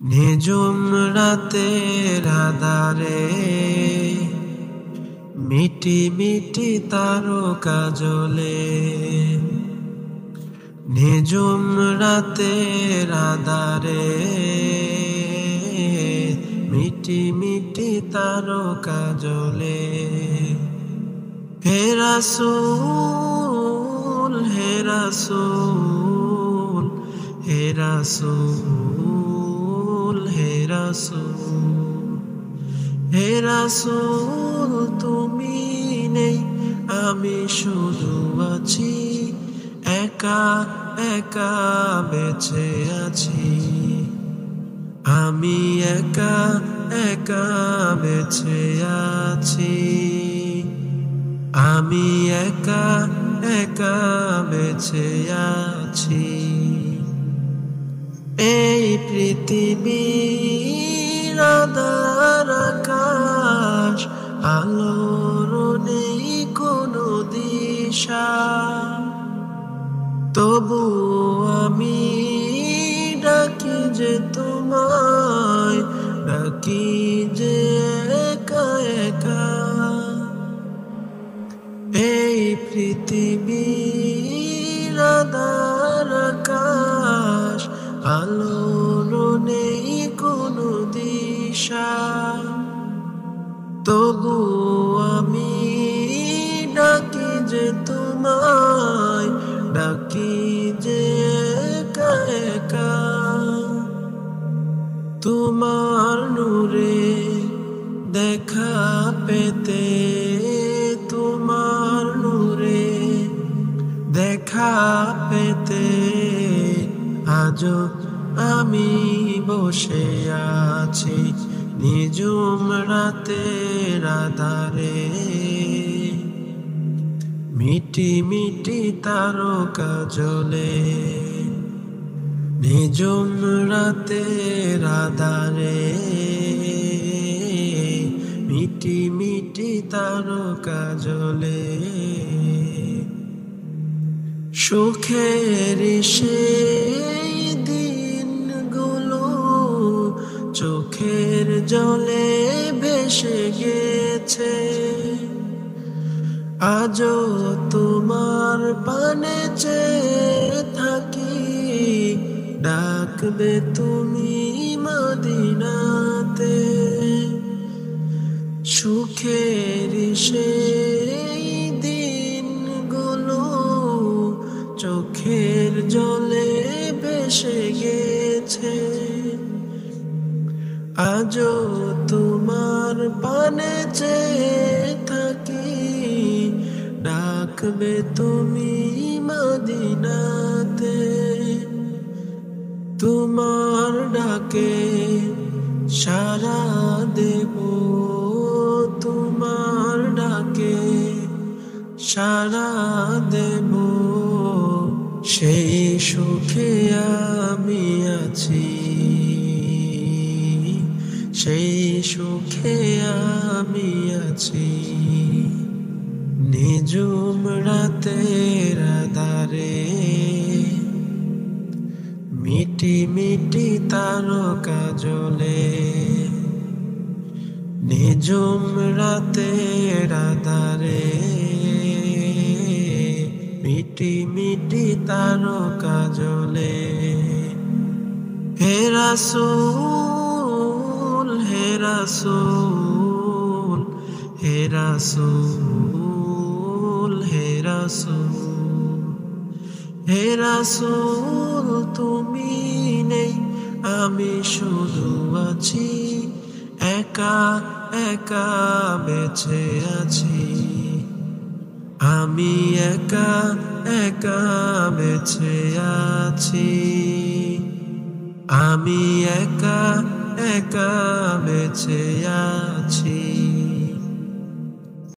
নিঝুম রাতের আঁধারে মিটি মিটি তারকা জ্বলে। নিঝুম রাতের আঁধারে মিটি মিটি তারকা জ্বলে। হে রাসূল হে রাসূল হে রাসূল হে রাসূল হে রাসূল, তুমি নেই আমি শুধু আছি, একা একা বেঁচে আছি। আমি একা একা বেঁচে আছি। আমি একা একা বেঁচে আছি। এই পৃথিবীর আঁধার আকাশ, আলোর নেই কোনো দিশা, তবু আমি ডাকি যে তোমায়, ডাকি যে একা একা। এই পৃথিবীর আঁধার আকাশ, আলোর নেই কোনো দিশা, তবু আমি ডাকি যে তোমায়, ডাকি যে একা একা। তোমার নূরে দেখা পেতে, তোমার নূরে দেখা পেতে আজও আমি বসে আছি। নিঝুম রাতের আঁধারে মিটি মিটি তারকা জ্বলে। নিঝুম রাতের আঁধারে মিটি মিটি তারকা জ্বলে। সুখের সেই দিনগুলো চোখের জলে ভেসে গেছে, আজও তোমার পানে চেয়ে থাকি, ডাকবে তুমি মদিনাতে। সুখের সেই দিনগুলো চোখের জলে ভেসে গেছে, আজও তোমার পানে চেয়ে থাকি, ডাকবে তুমি মদিনাতে। তোমার ডাকে সাড়া দেব, তোমার ডাকে সাড়া দেব, সেই সুখে আমি আছি, সেই সুখে আমি আছি। নিঝুম রাতের আঁধারে মিটি মিটি তারকা জ্বলে। নিঝুম রাতের আঁধারে মিটি মিটি তারকা জ্বলে। হে রাসূল হে রাসূল হে রাসূল হে রাসূল হে রাসূল, তুমি নেই আমি শুধু আছি, একা একা বেঁচে আছি। আমি একা একা বেঁচে আছি। আমি একা একা বেঁচে আছি।